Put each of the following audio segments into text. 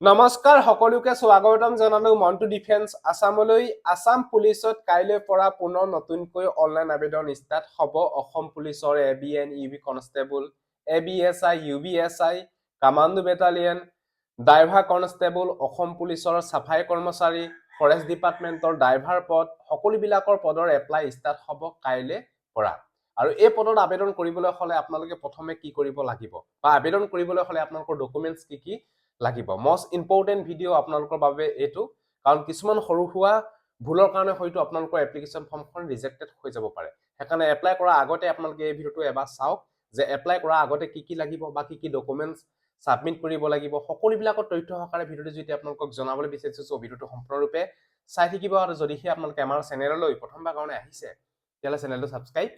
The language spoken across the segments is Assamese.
নমস্কাৰ সকলোকে স্বাগতম জনালো মন্টু ডিফেন্স আসামলৈ আসাম পুলিচত কাইলৈ পৰা পুনৰ নতুনকৈ অনলাইন আবেদন ষ্টাৰ্ট হ'ব অসম পুলিচৰ ABN UB constable ABSI UBSI commando battalion driver constable Assam পুলিচৰ সাফাই কৰ্মচাৰী ফৰেষ্ট ডিপাৰ্টমেণ্টৰ ড্ৰাইভাৰ পদ সকলোবিলাকৰ পদৰ এপ্লাই ষ্টাৰ্ট হ'ব কাইলৈ পৰা আৰু এই পদত আবেদন কৰিবলৈ হলে আপোনালোকে প্ৰথমে কি কৰিব লাগিব বা আবেদন কৰিবলৈ হলে আপোনালোকৰ ডকুমেন্টছ কি লাগিব most important ভিডিও আপোনালোকৰ বাবে এটো কাৰণ কিছুমান সৰু হুৱা ভুলৰ কাৰণে হয়তো আপোনালোকৰ এপ্লিকেশন ফৰ্মখন ৰিজেক্টেড হৈ যাব পাৰে হেকাৰণে এপ্লাই কৰা আগতে আপোনালোকে এই ভিডিওটো এবাৰ চাওক যে এপ্লাই কৰা আগতে কি লাগিব বা কি ডকুমেন্টছ সাবমিট কৰিব লাগিব সকলোবিলাকৰ তথ্য সহকাৰে ভিডিওটো যেতিয়া আপোনালোকক জনাবলৈ বিচাৰিছো ভিডিওটো সম্পূৰ্ণৰূপে চাই থাকিব আৰু যদিহে আপোনালোকে আমাৰ চেনেললৈ প্ৰথমবাৰ কাৰণে আহিছে তেতিয়ালে চেনেলটো সাবস্ক্ৰাইব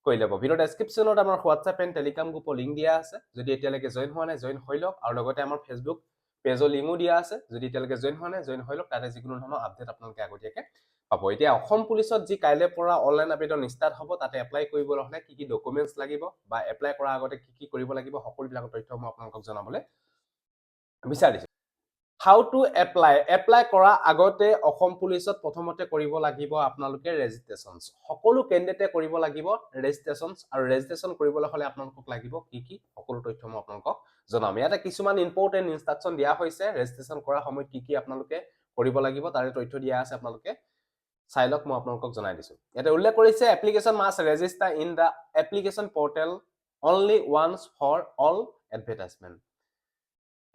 কৰি লব ভিডিও ডেসক্ৰিপচনত আমাৰ WhatsApp এণ্ড টেলিগ্ৰাম গ্ৰুপৰ লিংক দিয়া আছে যদি এতিয়ালৈকে জয়েন হোৱা নাই জয়েন হৈ লওক আৰু লগতে আমাৰ ফেসবুক পেজৰ লিংকও দিয়া আছে যদি এতিয়ালৈকে জয়েন হোৱা নাই জয়েন হৈ লওক তাতে যিকোনো ধৰণৰ আপডেট আপোনালোকে আগতীয়াকৈ পাব এতিয়া অসম পুলিচত যি কাইলৈ পৰা অনলাইন আবেদন ষ্টাৰ্ট হ'ব তাতে এপ্লাই কৰিবলৈ হলে কি ডকুমেন্টছ লাগিব বা এপ্লাই কৰা আগতে কি কৰিব লাগিব সকলোবিলাক তথ্য মই আপোনালোকক জনাবলৈ বিচাৰিছো How to apply? Apply কৰা আগতে অসম পুলিচত প্ৰথমতে কৰিব লাগিব আপোনালোকে ৰেজিষ্ট্ৰেচনছ সকলো ক্যান্ডিডেটে কৰিব লাগিব ৰেজিষ্ট্ৰেচনছ আৰু ৰেজিষ্ট্ৰেচন কৰিবলৈ হলে আপোনালোকক লাগিব কি সকলো তথ্য মই আপোনালোকক জনাম ইয়াতে কিছুমান ইম্পৰ্টেন্ট ইনষ্ট্ৰাকচন দিয়া হৈছে ৰেজিষ্ট্ৰেচন কৰাৰ সময়ত কি আপোনালোকে কৰিব লাগিব তাৰে তথ্য দিয়া আছে আপোনালোকে চাই লওক মই আপোনালোকক জনাই দিছো ইয়াতে উল্লেখ কৰিছে application must register in the application portal only once for all advertisement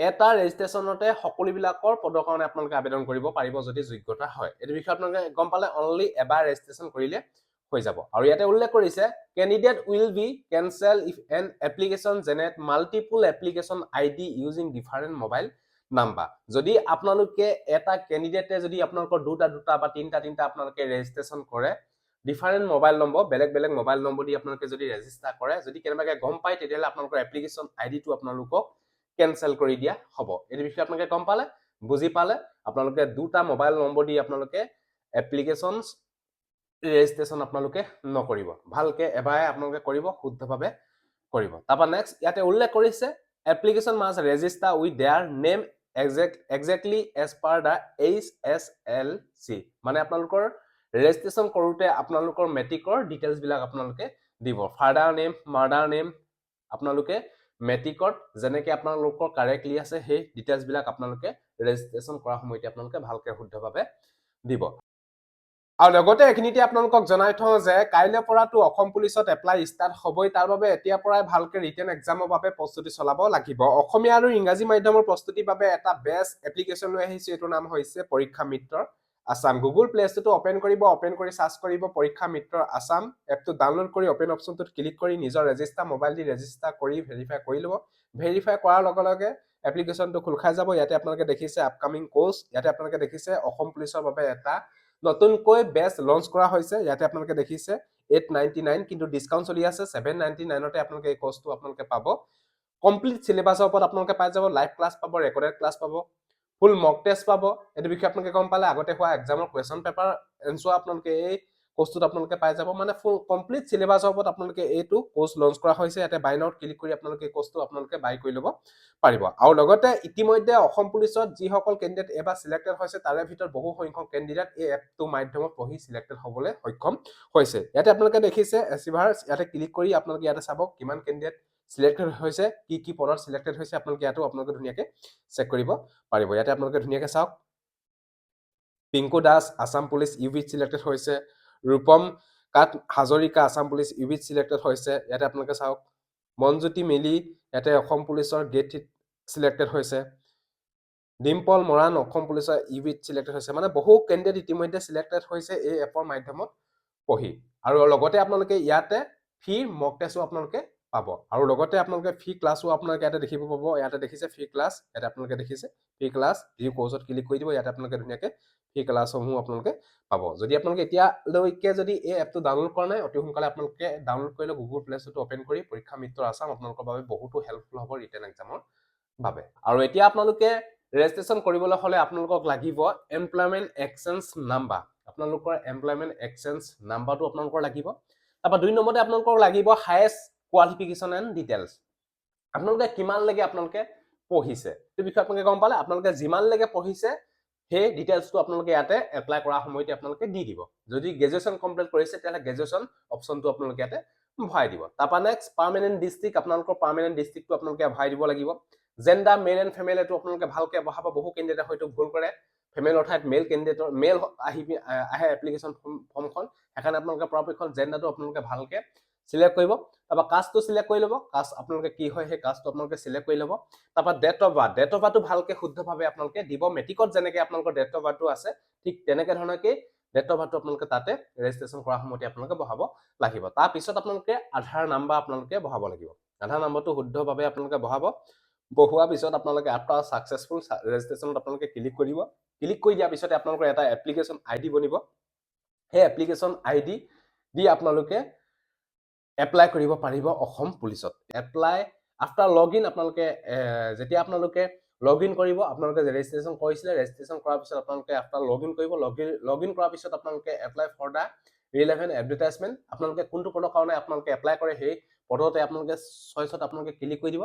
এটা ৰেজিষ্ট্ৰেচনতে সকলোবিলাকৰ পদৰ কাৰণে আপোনালোকে আবেদন কৰিব পাৰিব যদি যোগ্যতা হয় এই বিষয়ে আপোনালোকে গম পালে অনলি এবাৰ ৰেজিষ্ট্ৰেচন কৰিলে হৈ যাব আৰু ইয়াতে উল্লেখ কৰিছে candidate will be cancel if N application generate multiple application ID using different mobile number যদি আপোনালোকে এটা ক্যান্ডিডেটে যদি আপোনালোকৰ দুটা বা তিনটা আপোনালোকে ৰেজিষ্ট্ৰেচন কৰে ডিফাৰেন্ট মোবাইল নম্বৰ বেলেগ মোবাইল নম্বৰ দি আপোনালোকে যদি ৰেজিষ্টাৰ কৰে যদি কেনেবাকে গম পায় তেতিয়ালে আপোনালোকৰ এপ্লিকেশন আইডিটো আপোনালোকক কেনসেল কৰি দিয়া হ'ব এই বিষয়ে আপোনালোকে গম পালে বুজি পালে আপোনালোকে দুটা মোবাইল নম্বৰ দি আপোনালোকে এপ্লিকেশনছ ৰেজিষ্ট্ৰেচন আপোনালোকে নকৰিব ভালকে এবাৰে আপোনালোকে কৰিব শুদ্ধভাৱে কৰিব তাৰপা নেক্সট ইয়াতে উল্লেখ কৰিছে application must register with there name exactly as per the HSLC মানে আপোনালোকৰ ৰেজিষ্ট্ৰেচন কৰোতে আপোনালোকৰ মেট্ৰিকৰ ডিটেইলছ বিলাক আপোনালোকে দিব ফাদাৰ নেম মাদাৰ নেম আপোনালোকে মেট্ৰিকত যেনেকৈ আপোনালোকৰ কাৰেক্টলি আছে সেই ডিটেইলছ বিলাক আপোনালোকে ৰেজিষ্ট্ৰেচন কৰা সময়তে আপোনালোকে ভালকে শুদ্ধভাৱে দিব আৰু লগতে এখিনিতে আপোনালোকক জনাই থওঁ যে কাইলৈ পৰাটো অসম পুলিচত এপ্লাই ষ্টাৰ্ট হ'বই তাৰ বাবে এতিয়া পৰাই ভালকে ৰিটেন এক্সামৰ বাবে প্ৰস্তুতি চলাব লাগিব অসমীয়া আৰু ইংৰাজী মাধ্যমৰ প্ৰস্তুতিৰ বাবে এটা বেষ্ট এপ্লিকেশন লৈ আহিছে এটো নাম হৈছে পৰীক্ষা মিত্ৰ আসাম গুগল প্লে ষ্টৰটো ওপেন কৰিব ওপেন কৰি সাৰ্চ কৰিব পৰীক্ষা মিত্ৰ আসাম এপটো ডাউনলোড কৰি ওপেন অপচনটোত ক্লিক কৰি নিজৰ ৰেজিষ্টাৰ মোবাইল দি ৰেজিষ্টাৰ কৰি ভেৰিফাই কৰি লব ভেৰিফাই কৰাৰ লগে লগে এপ্লিকেশনটো খোল খাই যাব ইয়াতে আপোনালোকে দেখিছে আপকামিং কোৰ্স ইয়াতে আপোনালোকে দেখিছে অসম পুলিচৰ বাবে এটা নতুনকৈ বেষ্ট লঞ্চ কৰা হৈছে ইয়াতে আপোনালোকে দেখিছে 899 কিন্তু ডিসকাউন্ট চলি আছে 799 তে আপোনালোকে এই কোৰ্সটো আপোনালোকে পাব কমপ্লিট সিলেবাসৰ ওপৰত আপোনালোকে পাই যাব লাইভ ক্লাছ পাব ৰেকৰ্ডেড ক্লাছ পাব ফুল মক টেষ্ট পাব এই বিষয়ে আপোনালোকে গম পালে আগতে হোৱা এক্সামৰ কোৱেশ্চন পেপাৰ এনসাৰ আপোনালোকে এই কোৰ্সটোত আপোনালোকে পাই যাব মানে ফুল কমপ্লিট সিলেবাসৰ ওপৰত আপোনালোকে এইটো কোৰ্স লঞ্চ কৰা হৈছে ইয়াতে বাই নাও ক্লিক কৰি আপোনালোকে এই কোৰ্সটো আপোনালোকে বাই কৰি লব পাৰিব আৰু লগতে ইতিমধ্যে অসম পুলিচত যি সকল ক্যান্ডিডেট এবাৰ সিলেক্টেড হৈছে তাৰে ভিতৰত বহু সংখ্যক ক্যান্ডিডেট এই এপটো মাধ্যমত পঢ়ি সিলেক্টেড হ'বলৈ সক্ষম হৈছে ইয়াতে আপোনালোকে দেখিছে এচিভাৰ্স ইয়াতে ক্লিক কৰি আপোনালোকে ইয়াতে চাব কিমান ক্যান্ডিডেট সিলেক্টেড হৈছে কি পদত সিলেক্টেড হৈছে আপোনালোকে ইয়াতো আপোনালোকে ধুনিয়াকে চেক কৰিব পাৰিব ইয়াতে আপোনালোকে ধুনিয়াকে চাওক Pinku Das Assam police UB selected হৈছে ৰূপম কাট Hazarika Assam police UB selected হৈছে ইয়াতে আপোনালোকে চাওক মনজ্যোতি মেলি ইয়াতে অসম পুলিচৰ গেট সিলেক্টেড হৈছে ডিম্পল মৰাণ অসম পুলিচৰ ইউবি সিলেক্টেড হৈছে মানে বহু ক্যান্ডিডেট ইতিমধ্যে সিলেক্টেড হৈছে এই এপৰ মাধ্যমত পঢ়ি আৰু লগতে আপোনালোকে ইয়াতে ফ্ৰী মক টেষ্টও আপোনালোকে পাব আৰু লগতে আপোনালোকে ফ্ৰী ক্লাছও আপোনালোকে ইয়াতে দেখিব পাব ইয়াতে দেখিছে ফ্ৰী ক্লাছ ইয়াতে আপোনালোকে দেখিছে ফ্ৰী ক্লাছ এই কোৰ্সত ক্লিক কৰি দিব ইয়াতে আপোনালোকে ধুনিয়াকে ফ্ৰী ক্লাছসমূহ আপোনালোকে পাব যদি আপোনালোকে এতিয়া লৈকে যদি এই এপটো ডাউনলোড কৰা নাই অতি সোনকালে আপোনালোকে ডাউনলোড কৰি লওক গুগল প্লে ষ্টৰটো ওপেন কৰি পৰীক্ষা মিত্ৰ আসাম আপোনালোকৰ বাবে বহুতো হেল্পফুল হ'ব ৰিটেন এক্সামৰ বাবে আৰু এতিয়া আপোনালোকে ৰেজিষ্ট্ৰেচন কৰিবলৈ হলে আপোনালোকক লাগিব এমপ্লয়মেন্ট এক্সচেঞ্জ নাম্বাৰ আপোনালোকৰ এমপ্লয়মেন্ট এক্সচেঞ্জ নাম্বাৰটো আপোনালোকৰ লাগিব তাৰপা দুই নম্বৰতে আপোনালোকৰ লাগিব হাইয়েষ্ট কোৱালিফিকেশন এণ্ড ডিটেইলছ আপোনালোকে কিমান লাগে আপোনালোকে পঢ়িছে এই বিষয়ে আপোনালোকে গম পালে আপোনালোকে যিমানলৈকে পঢ়িছে সেই ডিটেইলছটো আপোনালোকে ইয়াতে এপ্লাই কৰা সময়তে আপোনালোকে দি দিব যদি গ্ৰেজুৱেশ্যন কমপ্লিট কৰিছে তেতিয়াহ'লে গ্ৰেজুৱেশ্যন অপশ্যনটো আপোনালোকে ইয়াতে ভৰাই দিব তাৰপৰা নেক্সট পাৰ্মানেণ্ট ডিষ্ট্ৰিক্ট আপোনালোকৰ পাৰ্মানেণ্ট ডিষ্ট্ৰিক্টটো আপোনালোকে ভৰাই দিব লাগিব জেণ্ডাৰ মেল এণ্ড ফিমেল এইটো আপোনালোকে ভালকৈ বহাব বহু কেণ্ডিডেটে হয়তো ভুল কৰে ফিমেল অৰ্থাৎ মেল কেণ্ডিডেটৰ মেল আহে এপ্লিকেশ্যন ফৰ্মখন সেইকাৰণে আপোনালোকে পৰাপক্ষত জেণ্ডাৰটো আপোনালোকে ভালকৈ সিলেক্ট কৰিব তাৰপৰা কাষ্টটো সিলেক্ট কৰি ল'ব কাষ্ট আপোনালোকে কি হয় সেই কাষ্টটো আপোনালোকে সিলেক্ট কৰি ল'ব তাৰপৰা ডেট অফ বাৰ্থটো ভালকৈ শুদ্ধভাৱে আপোনালোকে দিব মেট্ৰিকত যেনেকৈ আপোনালোকৰ ডেট অফ বাৰ্থটো আছে ঠিক তেনেকৈ ধৰণেকৈ ডেট অফ বাৰ্থটো আপোনালোকে তাতে ৰেজিষ্ট্ৰেশ্যন কৰাৰ সময়তে আপোনালোকে বহাব লাগিব তাৰপিছত আপোনালোকে আধাৰ নাম্বাৰ আপোনালোকে বহাব লাগিব আধাৰ নাম্বাৰটো শুদ্ধভাৱে আপোনালোকে বহাব বহোৱাৰ পিছত আপোনালোকে আফটাৰ ছাকচেছফুল ৰেজিষ্ট্ৰেশ্যনত আপোনালোকে ক্লিক কৰিব ক্লিক কৰি দিয়াৰ পিছতে আপোনালোকৰ এটা এপ্লিকেশ্যন আইডি বনিব সেই এপ্লিকেশ্যন আইডি দি আপোনালোকে এপ্লাই কৰিব পাৰিব অসম পুলিচত এপ্লাই আফটাৰ লগইন আপোনালোকে যেতিয়া আপোনালোকে লগইন কৰিব আপোনালোকে ৰেজিষ্ট্ৰেশ্যন কৰিছিলে ৰেজিষ্ট্ৰেশ্যন কৰাৰ পিছত আপোনালোকে আফটাৰ লগইন কৰিব লগইন কৰাৰ পিছত আপোনালোকে apply for the relevant advertisement আপোনালোকে কোনটো পদৰ কাৰণে আপোনালোকে এপ্লাই কৰে সেই পদতে আপোনালোকে চইচত আপোনালোকে ক্লিক কৰি দিব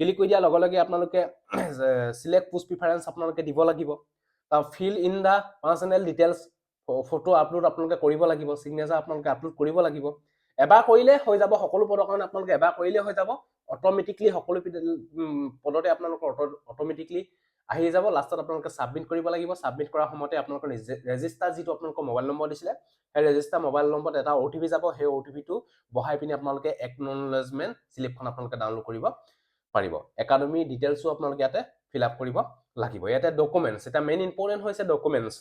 ক্লিক কৰি দিয়াৰ লগে লগে আপোনালোকে সিলেক্ট পোষ্ট প্ৰিফাৰেন্স আপোনালোকে দিব লাগিব fill in the personal details photo upload আপোনালোকে কৰিব লাগিব সিগনেচাৰ আপোনালোকে আপলোড কৰিব লাগিব এবাৰ কৰিলে হৈ যাব সকলো পদৰ কাৰণে আপোনালোকে এবাৰ কৰিলে হৈ যাব অটোমেটিকলি সকলো পদতে আপোনালোকৰ অটোমেটিকলি আহি যাব লাষ্টত আপোনালোকে সাবমিট কৰিব লাগিব সাবমিট কৰাৰ সময়তে আপোনালোকৰ ৰেজিষ্টাৰ যিটো আপোনালোকৰ মোবাইল নম্বৰ দিছিলে সেই ৰেজিষ্টাৰ মোবাইল নম্বৰত এটা OTP যাব সেই OTPটো বহাই পিনি আপোনালোকে একনলেজমেণ্ট স্লিপখন আপোনালোকে ডাউনলোড কৰিব পাৰিব একাডেমি ডিটেইলছও আপোনালোকে ইয়াতে ফিল আপ কৰিব লাগিব ইয়াতে ডকুমেণ্টছ এটা মেইন ইম্পৰ্টেণ্ট হৈছে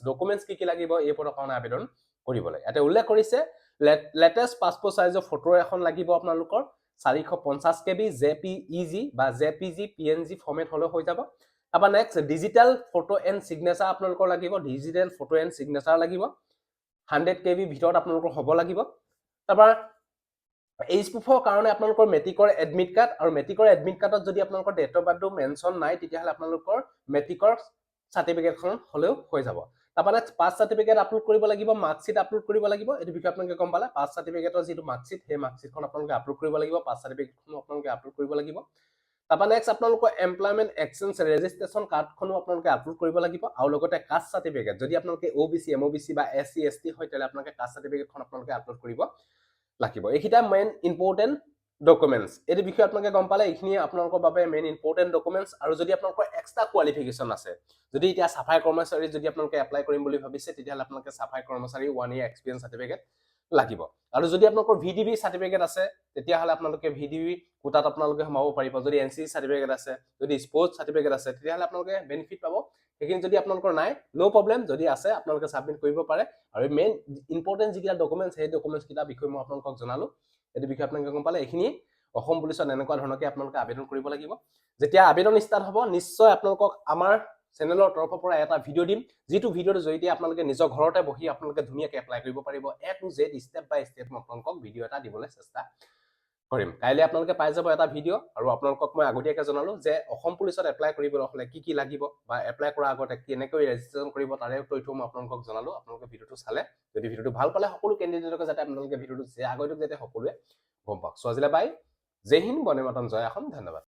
ডকুমেণ্টছ কি লাগিব এই পদৰ কাৰণে আবেদন কৰিবলৈ ইয়াতে উল্লেখ কৰিছে লেটেষ্ট পাছপোৰ্ট সাইজৰ ফটো এখন লাগিব আপোনালোকৰ 450 KB JPEG বা JPG PNG ফৰ্মেট হলে হৈ যাব তাৰপৰা next digital photo and signature আপোনালোকৰ লাগিব ডিজিটেল ফটো এণ্ড সিগনেচাৰ লাগিব 100 KB ভিতৰত আপোনালোকৰ হ'ব লাগিব তাৰপৰা এইচ প্ৰুফৰ কাৰণে আপোনালোকৰ মেট্ৰিকৰ এডমিট কাৰ্ড আৰু মেট্ৰিকৰ এডমিট কাৰ্ডত যদি আপোনালোকৰ ডেট অফ বাৰ্থটো মেনশ্যন নাই তেতিয়াহ'লে আপোনালোকৰ মেট্ৰিকৰ চাৰ্টিফিকেটখন হ'লেও হৈ যাব তাৰপৰা পাছ চাৰ্টিফিকেট আপলোড কৰিব লাগিব মাৰ্কশ্বিট আপলোড কৰিব লাগিব এইটো বিষয়ে আপোনালোকে গম পালে পাছ চাৰ্টিফিকেটৰ যিটো মাৰ্কশ্বিট সেই মাৰ্কশ্বিটখন আপোনালোকে আপলোড কৰিব লাগিব পাছ চাৰ্টিফিকেটখন আপোনালোকে আপলোড কৰিব লাগিব তাৰপৰা নেক্সট আপোনালোকৰ এমপ্লয়মেণ্ট এক্সচেঞ্জ ৰেজিষ্ট্ৰেশ্যন কাৰ্ডখনো আপোনালোকে আপলোড কৰিব লাগিব আৰু লগতে কাষ্ট চাৰ্টিফিকেট যদি আপোনালোকে OBC MOBC বা SC ST হয় তেতিয়াহ'লে আপোনালোকে কাষ্ট চাৰ্টিফিকেটখন আপোনালোকে আপলোড কৰিব লাগিব এইকেইটা মেইন ইম্পৰ্টেণ্ট ডকুমেণ্টছ এইটো বিষয়ে আপোনালোকে গম পালে এইখিনি আপোনালোকৰ বাবে মেইন ইম্পৰ্টেণ্ট ডকুমেণ্টছ আৰু যদি আপোনালোকৰ এক্সট্ৰা কোৱালিফিকেশ্যন আছে যদি এতিয়া চাফাই কৰ্মচাৰী যদি আপোনালোকে এপ্লাই কৰিম বুলি ভাবিছে তেতিয়াহ'লে আপোনালোকে চাফাই কৰ্মচাৰী 1 year এক্সপিৰিয়েঞ্চ চাৰ্টিফিকেট লাগিব আৰু যদি আপোনালোকৰ VDB চাৰ্টিফিকেট আছে তেতিয়াহ'লে আপোনালোকে VDB কোটাত আপোনালোকে সোমাব পাৰিব যদি NCC চাৰ্টিফিকেট আছে যদি স্পৰ্টছ চাৰ্টিফিকেট আছে তেতিয়াহ'লে আপোনালোকে বেনিফিট পাব সেইখিনি যদি আপোনালোকৰ নাই নো প্ৰব্লেম যদি আছে আপোনালোকে সাবমিট কৰিব পাৰে আৰু মেইন ইম্পৰ্টেণ্ট যিকেইটা ডকুমেণ্টছ সেই ডকুমেণ্টছ কেইটা বিষয়ে মই আপোনালোকক জনালো এইটো বিষয়ে আপোনালোকে গম পালে এইখিনি অসম পুলিচত এনেকুৱা ধৰণকে আপোনালোকে আবেদন কৰিব লাগিব যেতিয়া আবেদন ষ্টাৰ্ট হ'ব নিশ্চয় আপোনালোকক আমাৰ চেনেলৰ তৰফৰ পৰা এটা ভিডিঅ' দিম যিটো ভিডিঅ'ৰ জৰিয়তে আপোনালোকে নিজৰ ঘৰতে বহি আপোনালোকে ধুনীয়াকৈ এপ্লাই কৰিব পাৰিব A to Z step by step মই আপোনালোকক ভিডিঅ' এটা দিবলৈ চেষ্টা কৰিম কাইলৈ আপোনালোকে পাই যাব এটা ভিডিঅ' আৰু আপোনালোকক মই আগতীয়াকৈ জনালো যে অসম পুলিচত এপ্লাই কৰিবলৈ হ'লে কি লাগিব বা এপ্লাই কৰাৰ আগতে কেনেকৈ ৰেজিষ্ট্ৰেশ্যন কৰিব তাৰে তথ্য মই আপোনালোকক জনালো আপোনালোকে ভিডিঅ'টো চালে যদি ভিডিঅ'টো ভাল পালে সকলো কেণ্ডিডেটকে যাতে আপোনালোকে ভিডিঅ'টো আগতীয়াকৈ যাতে সকলোৱে গম পাওক সো আজিলৈ বাই জয় হিন্দ বন্দে মাতৰম জয় অসম ধন্যবাদ